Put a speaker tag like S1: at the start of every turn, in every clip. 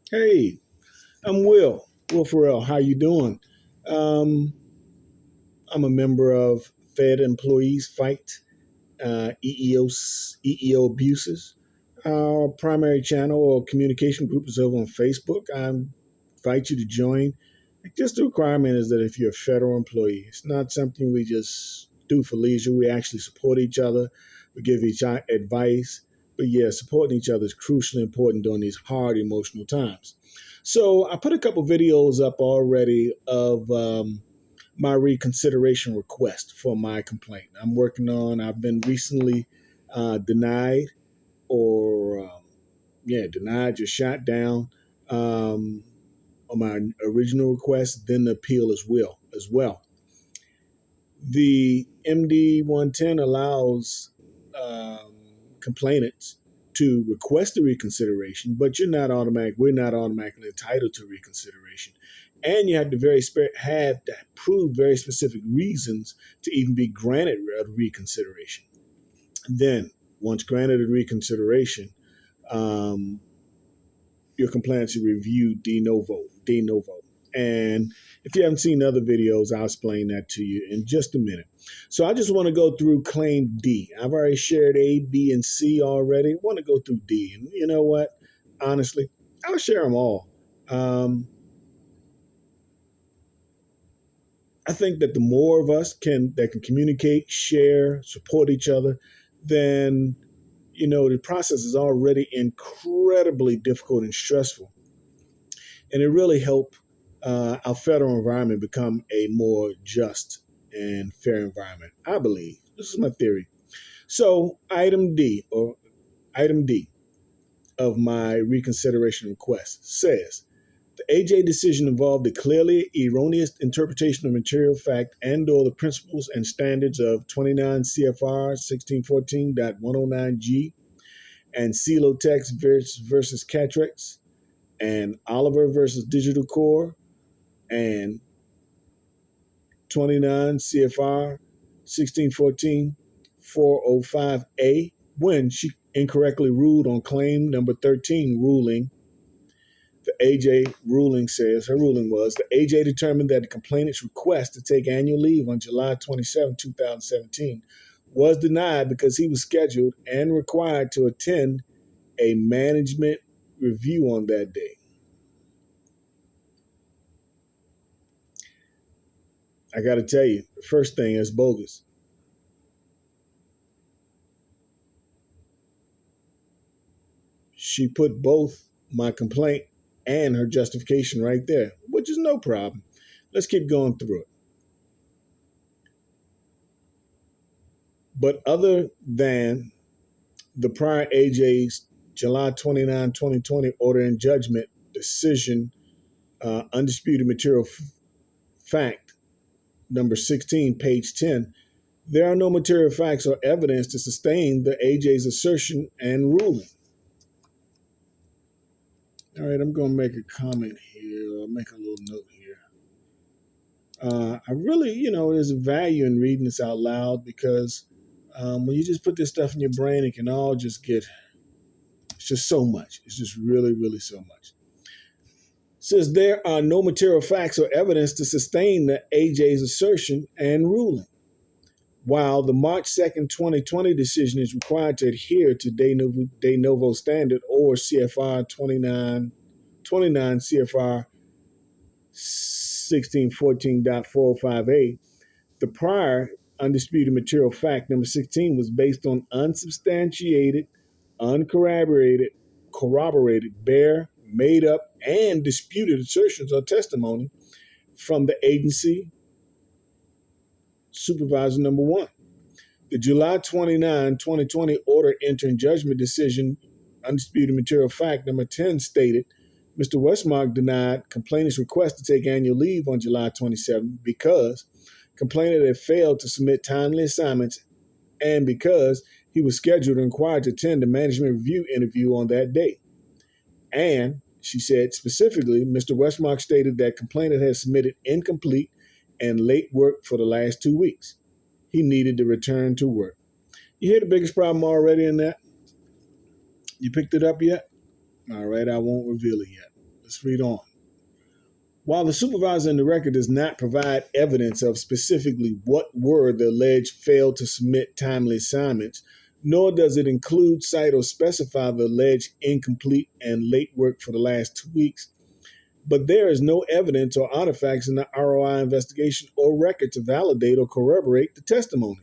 S1: Hey, I'm Will Farrell. How you doing? Um, I'm a member of Fed Employees Fight EEO Abuses. Our primary channel or communication group is over on Facebook. I invite you to join. Just the requirement is that if you're a federal employee, it's not something we just do for leisure. We actually support each other. We give each other advice. But yeah, supporting each other is crucially important during these hard emotional times. So I put a couple videos up already of my reconsideration request for my complaint. I've been recently denied or, denied, just shot down on my original request, then the appeal as well. The MD 110 allows complainants to request a reconsideration, but we're not automatically entitled to reconsideration. And you have to have to prove very specific reasons to even be granted a reconsideration. Then, once granted a reconsideration, um, your compliance is reviewed de novo. And if you haven't seen other videos, I'll explain that to you in just a minute. So I just want to go through claim D. I've already shared A, B, and C already. I want to go through D. And you know what? Honestly, I'll share them all. I think that the more of us that can communicate, share, support each other, then the process is already incredibly difficult and stressful. And it really helped our federal environment become a more just and fair environment. I believe this is my theory. So, item D of my reconsideration request says the AJ decision involved a clearly erroneous interpretation of material fact and/or the principles and standards of 29 CFR 1614.109G and Celotex versus Catrex and Oliver versus Digital Core and 29 CFR 1614 405A when she incorrectly ruled on claim number 13 ruling. The AJ ruling says, her ruling was, the AJ determined that the complainant's request to take annual leave on July 27, 2017 was denied because he was scheduled and required to attend a management review on that day. I got to tell you, the first thing is bogus. She put both my complaint and her justification right there, which is no problem. Let's keep going through it. But other than the prior AJ's July 29, 2020 order and judgment decision, undisputed material fact number 16, page 10, there are no material facts or evidence to sustain the AJ's assertion and ruling. All right, I'm going to make a comment here. I'll make a little note here. I really, there's a value in reading this out loud because when you just put this stuff in your brain, it can all just it's just so much. It's just really, really so much. It says there are no material facts or evidence to sustain the AJ's assertion and ruling. While the March 2nd, 2020 decision is required to adhere to de novo standard or CFR 29 CFR 1614.405A, the prior undisputed material fact number 16 was based on unsubstantiated, corroborated, bare, made up, and disputed assertions or testimony from the agency supervisor number one. The July 29, 2020 order entering judgment decision, undisputed material fact number 10 stated Mr. Westmark denied complainant's request to take annual leave on July 27 because complainant had failed to submit timely assignments and because he was scheduled and required to attend a management review interview on that day. And she said specifically, Mr. Westmark stated that complainant had submitted incomplete and late work for the last 2 weeks. He needed to return to work. You hear the biggest problem already in that? You picked it up yet? All right, I won't reveal it yet. Let's read on. While the supervisor in the record does not provide evidence of specifically what were the alleged failed to submit timely assignments, nor does it include, cite, or specify the alleged incomplete and late work for the last 2 weeks, but there is no evidence or artifacts in the ROI investigation or record to validate or corroborate the testimony.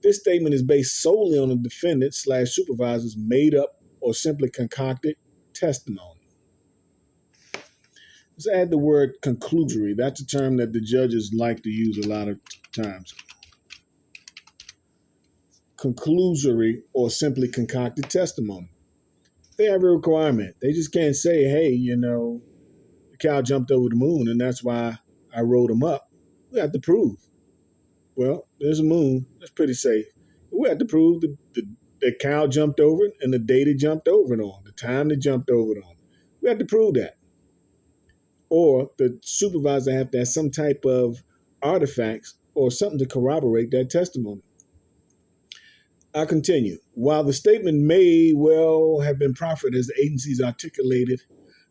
S1: This statement is based solely on the defendant/supervisor's made up or simply concocted testimony. Let's add the word conclusory. That's a term that the judges like to use a lot of times. Conclusory or simply concocted testimony. They have a requirement. They just can't say, hey, the cow jumped over the moon and that's why I wrote him up. We have to prove. Well, there's a moon. That's pretty safe. We have to prove the cow jumped over it and the date it jumped over it on, the time it jumped over it on. We have to prove that. Or the supervisor have to have some type of artifacts or something to corroborate that testimony. I continue. While the statement may well have been proffered as the agency's articulated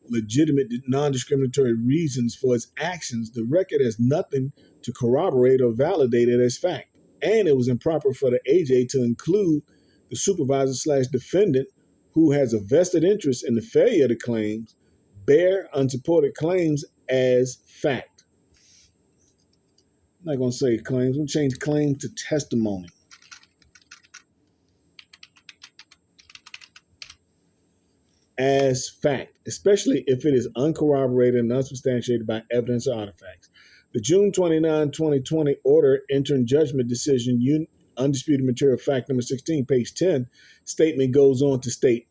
S1: legitimate non-discriminatory reasons for its actions, the record has nothing to corroborate or validate it as fact. And it was improper for the AJ to include the supervisor/defendant who has a vested interest in the failure of the claims, bear unsupported claims as fact. I'm not going to say claims. I'm going to change claim to testimony. As fact, especially if it is uncorroborated and unsubstantiated by evidence or artifacts. The June 29, 2020 order entering judgment decision, undisputed material fact number 16, page 10, statement goes on to state,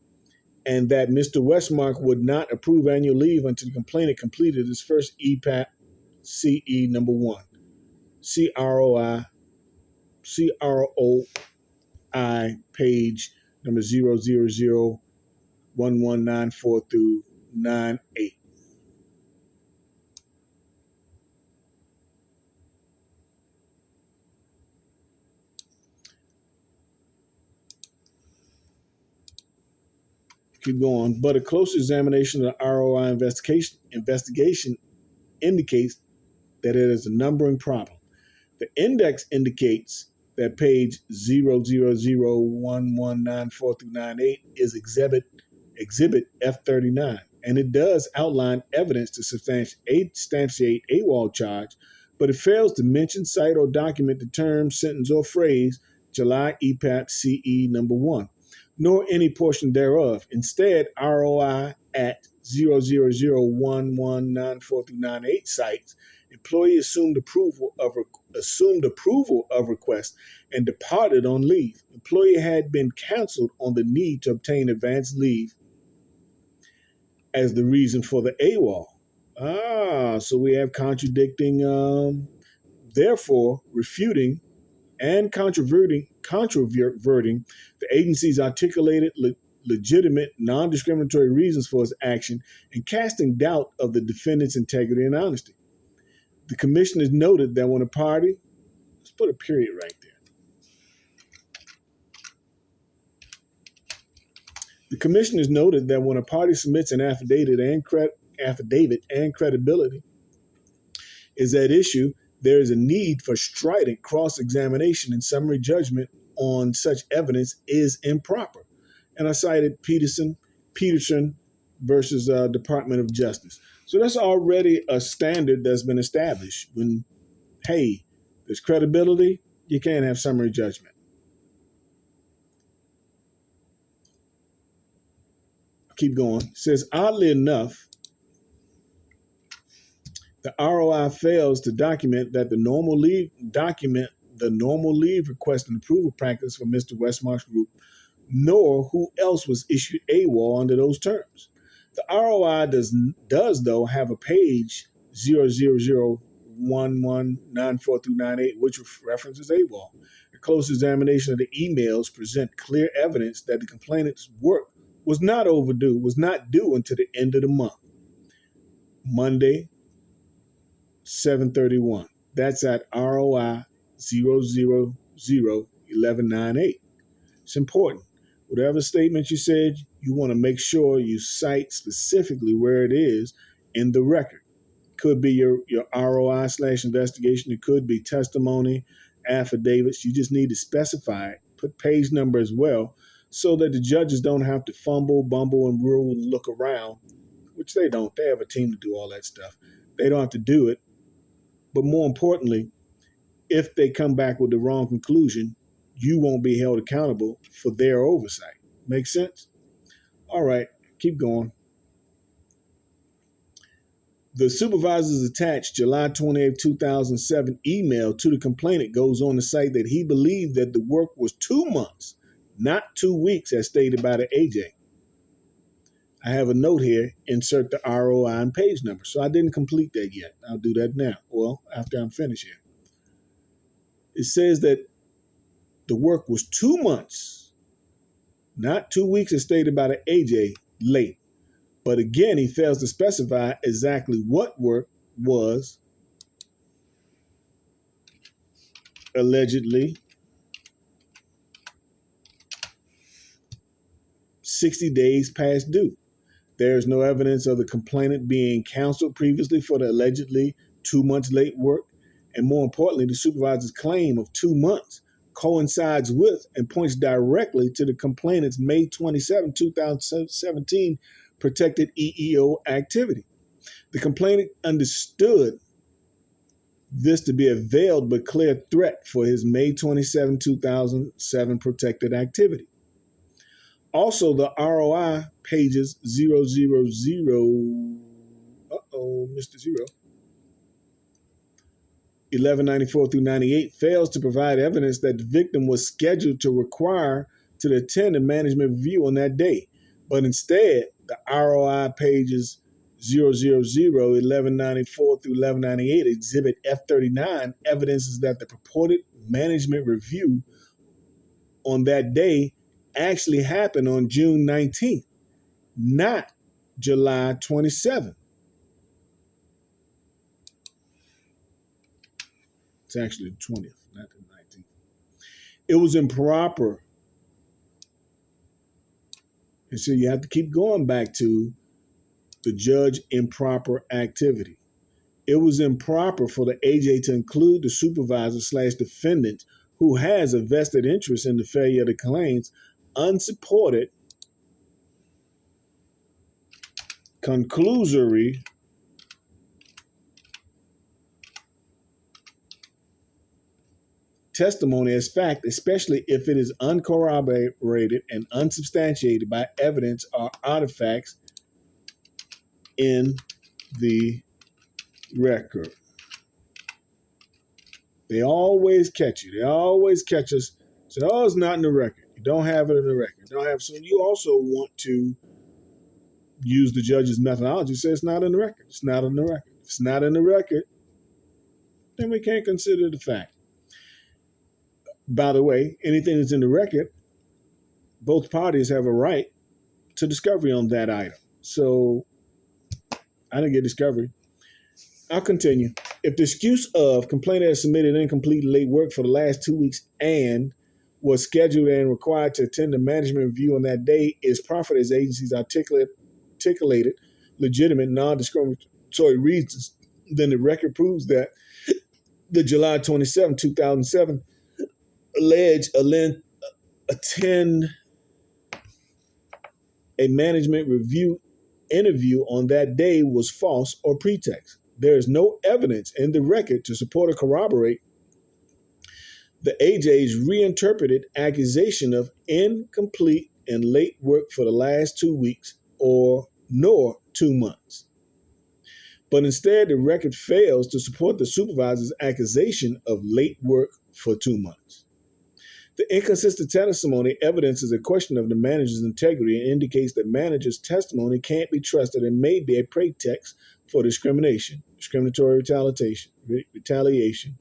S1: and that Mr. Westmark would not approve annual leave until the complainant completed his first EPAP CE number 1, CROI, page number 0001194 through 98. Keep going. But a closer examination of the ROI investigation indicates that it is a numbering problem. The index indicates that page 0001194 through 98 is exhibit F39, and it does outline evidence to substantiate AWOL charge, but it fails to mention, cite, or document the term, sentence, or phrase July EPAP CE number 1, nor any portion thereof. Instead, ROI at 0001194 through 98 cites employee assumed approval of request and departed on leave. Employee had been canceled on the need to obtain advance leave as the reason for the AWOL. So we have contradicting, therefore refuting and controverting the agency's articulated legitimate non-discriminatory reasons for its action and casting doubt of the defendant's integrity and honesty. The commission has noted that when a party, let's put a period right there. The commission has noted that when a party submits an affidavit and credibility is at issue, there is a need for strident cross-examination and summary judgment on such evidence is improper. And I cited Peterson versus Department of Justice. So that's already a standard that's been established. When, hey, there's credibility, you can't have summary judgment. Keep going. It says, oddly enough, the ROI fails to document the normal leave request and approval practice for Mr. Westmark's group, nor who else was issued AWOL under those terms. The ROI does though have a page 0001194 through 98, which references AWOL. A close examination of the emails present clear evidence that the complainant's work was not due until the end of the month, Monday, 7/31. That's at ROI 0001198. It's important. Whatever statement you said, you want to make sure you cite specifically where it is in the record. Could be your ROI/investigation. It could be testimony, affidavits. You just need to specify it, put page number as well, so that the judges don't have to fumble, bumble, and rule and look around, which they don't. They have a team to do all that stuff. They don't have to do it. But more importantly, if they come back with the wrong conclusion, you won't be held accountable for their oversight. Make sense? All right, keep going. The supervisor's attached July 28, 2007 email to the complainant goes on to cite that he believed that the work was 2 months, not 2 weeks as stated by the AJ. I have a note here, insert the ROI and page number. So I didn't complete that yet. I'll do that now. Well, after I'm finished here. It says that the work was 2 months, not 2 weeks as stated by the AJ, late. But again, he fails to specify exactly what work was allegedly 60 days past due. There is no evidence of the complainant being counseled previously for the allegedly 2 months late work. And more importantly, the supervisor's claim of 2 months coincides with and points directly to the complainant's May 27, 2017 protected EEO activity. The complainant understood this to be a veiled but clear threat for his May 27, 2007 protected activity. Also, the ROI pages 000, Mr. Zero, 1194 through 98 fails to provide evidence that the victim was scheduled to attend a management review on that day. But instead, the ROI pages 000, 1194 through 1198, Exhibit F39, evidences that the purported management review on that day actually happened on June 19th, not July 27th. It's actually the 20th, not the 19th. It was improper. And so you have to keep going back to the judge improper activity. It was improper for the AJ to include the supervisor/defendant who has a vested interest in the failure of the claims unsupported conclusory testimony as fact, especially if it is uncorroborated and unsubstantiated by evidence or artifacts in the record. They always catch you. They always catch us. Say, oh, it's not in the record. You don't have it in the record. You don't have. So you also want to use the judge's methodology. Say it's not in the record. It's not in the record. If it's not in the record, then we can't consider the fact. By the way, anything that's in the record, both parties have a right to discovery on that item. So I didn't get discovery. I'll continue. If the excuse of complainant has submitted incomplete late work for the last 2 weeks and was scheduled and required to attend the management review on that day is proffered as agencies articulated legitimate non-discriminatory reasons, then the record proves that the July 27, 2007 alleged attend a management review interview on that day was false or pretext. There is no evidence in the record to support or corroborate the AJ's reinterpreted accusation of incomplete and late work for the last 2 weeks nor 2 months. But instead, the record fails to support the supervisor's accusation of late work for 2 months. The inconsistent testimony evidences a question of the manager's integrity and indicates that manager's testimony can't be trusted and may be a pretext for discrimination, discriminatory retaliation.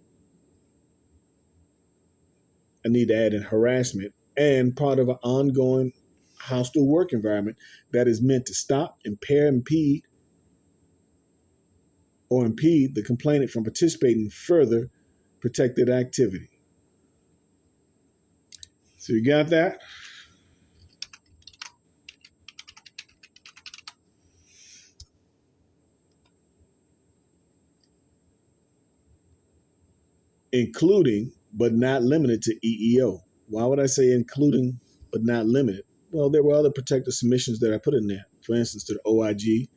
S1: I need to add in harassment and part of an ongoing hostile work environment that is meant to stop, impair, impede the complainant from participating in further protected activity. So you got that? including but not limited to EEO. Why would I say including but not limited? Well, there were other protective submissions that I put in there. For instance, to the OIG,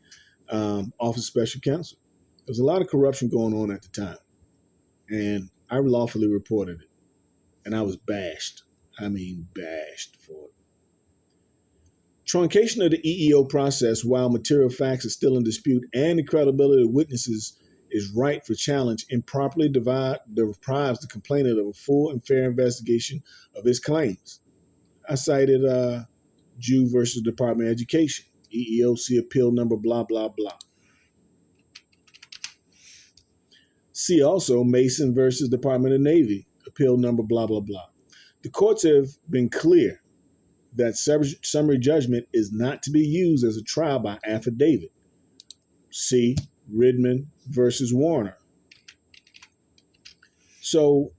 S1: Office of Special Counsel. There was a lot of corruption going on at the time, and I lawfully reported it, and I was bashed. I mean, bashed for it. Truncation of the EEO process while material facts are still in dispute and the credibility of witnesses is ripe for challenge improperly deprives the complainant of a full and fair investigation of his claims. I cited Jew versus Department of Education, EEOC appeal number blah, blah, blah. See also Mason versus Department of Navy, appeal number blah, blah, blah. The courts have been clear that summary judgment is not to be used as a trial by affidavit. See Ridman versus Warner. So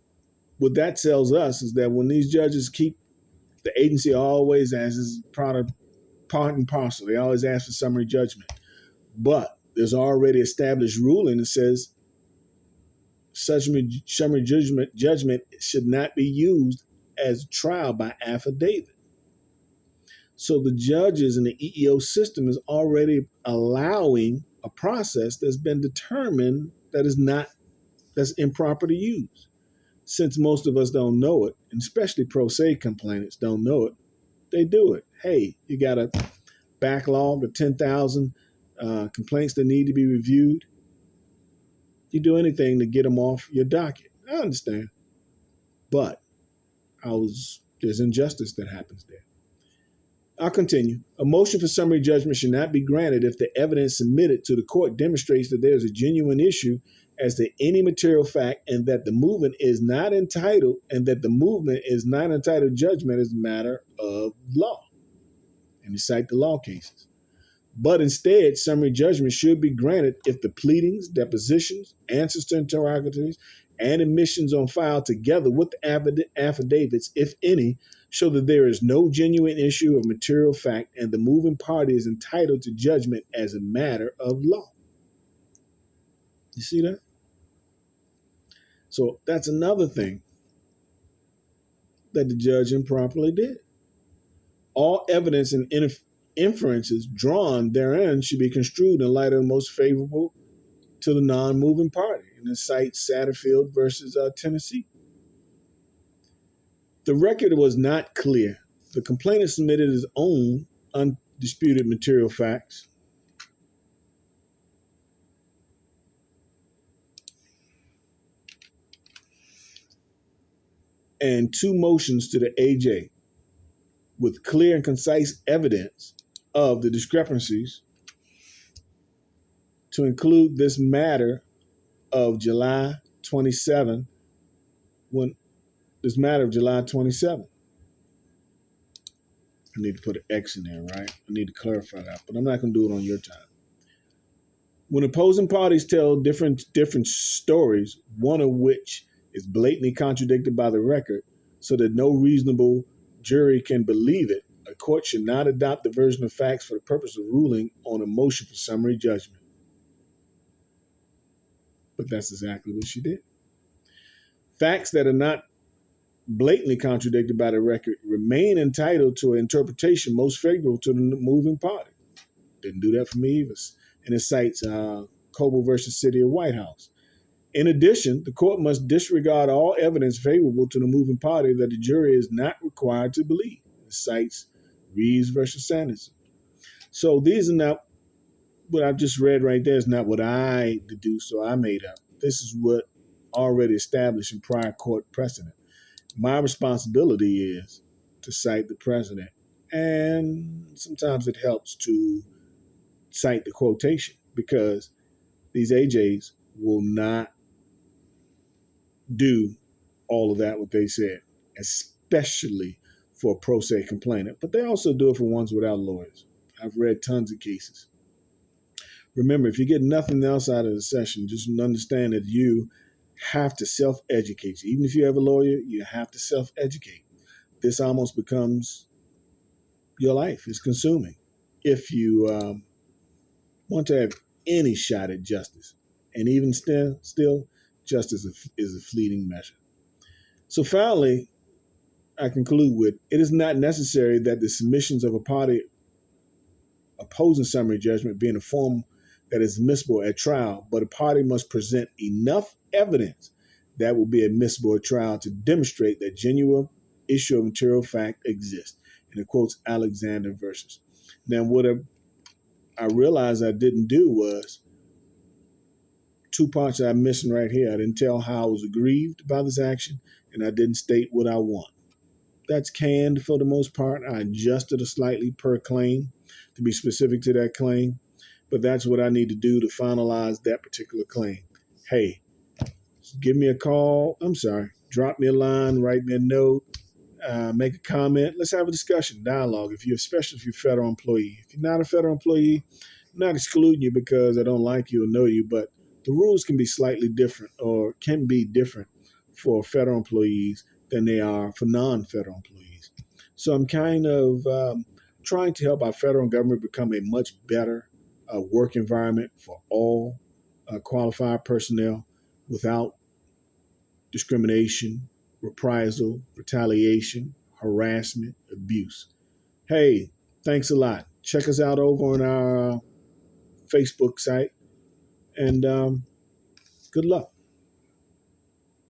S1: what that tells us is that when these judges keep, the agency always asks part and parcel. They always ask for summary judgment. But there's already established ruling that says summary judgment should not be used as trial by affidavit. So the judges in the EEO system is already allowing a process that's been determined that's improper to use. Since most of us don't know it, and especially pro se complainants don't know it, they do it. Hey, you got a backlog of 10,000 complaints that need to be reviewed. You do anything to get them off your docket. I understand. But there's injustice that happens there. I'll continue. A motion for summary judgment should not be granted if the evidence submitted to the court demonstrates that there is a genuine issue as to any material fact and that the movement is not entitled judgment as a matter of law. And you cite the law cases. But instead, summary judgment should be granted if the pleadings, depositions, answers to interrogatories, and admissions on file together with the affidavits, if any, show that there is no genuine issue of material fact and the moving party is entitled to judgment as a matter of law. You see that? So that's another thing that the judge improperly did. All evidence and inferences drawn therein should be construed in light of the most favorable to the non-moving party. And it cites Satterfield versus Tennessee. The record was not clear. The complainant submitted his own undisputed material facts. And 2 motions to the AJ with clear and concise evidence of the discrepancies to include this matter of July 27, I need to put an X in there, right? I need to clarify that, but I'm not going to do it on your time. When opposing parties tell different stories, one of which is blatantly contradicted by the record, so that no reasonable jury can believe it, a court should not adopt the version of facts for the purpose of ruling on a motion for summary judgment. But that's exactly what she did. Facts that are not blatantly contradicted by the record remain entitled to an interpretation most favorable to the moving party. Didn't do that for me either. And it cites Coble versus City of White House. In addition, the court must disregard all evidence favorable to the moving party that the jury is not required to believe. It cites Reeves versus Sanderson. So these are not what I've just read right there is not what I deduced or I made up. This is what already established in prior court precedent. My responsibility is to cite the precedent, and sometimes it helps to cite the quotation because these AJs will not do all of that what they said, especially for a pro se complainant, but they also do it for ones without lawyers. I've read tons of cases. Remember, if you get nothing else out of the session, just understand that you have to self-educate. Even if you have a lawyer, you have to self-educate. This almost becomes your life. It's consuming. If you want to have any shot at justice, and even still Justice is a fleeting measure. So finally, I conclude with, it is not necessary that the submissions of a party opposing summary judgment be in a form that is admissible at trial, but a party must present enough evidence that will be admissible at trial to demonstrate that genuine issue of material fact exists. And it quotes Alexander versus. Now, what I realized I didn't do was two parts that I'm missing right here. I didn't tell how I was aggrieved by this action, and I didn't state what I want. That's canned for the most part. I adjusted it slightly per claim to be specific to that claim, but that's what I need to do to finalize that particular claim. Hey, give me a call. Drop me a line, write me a note, make a comment. Let's have a discussion, dialogue. Especially if you're a federal employee. If you're not a federal employee, I'm not excluding you because I don't like you or know you, but the rules can be slightly different or can be different for federal employees than they are for non-federal employees. So I'm kind of trying to help our federal government become a much better work environment for all qualified personnel without discrimination, reprisal, retaliation, harassment, abuse. Hey, thanks a lot. Check us out over on our Facebook site, and good luck.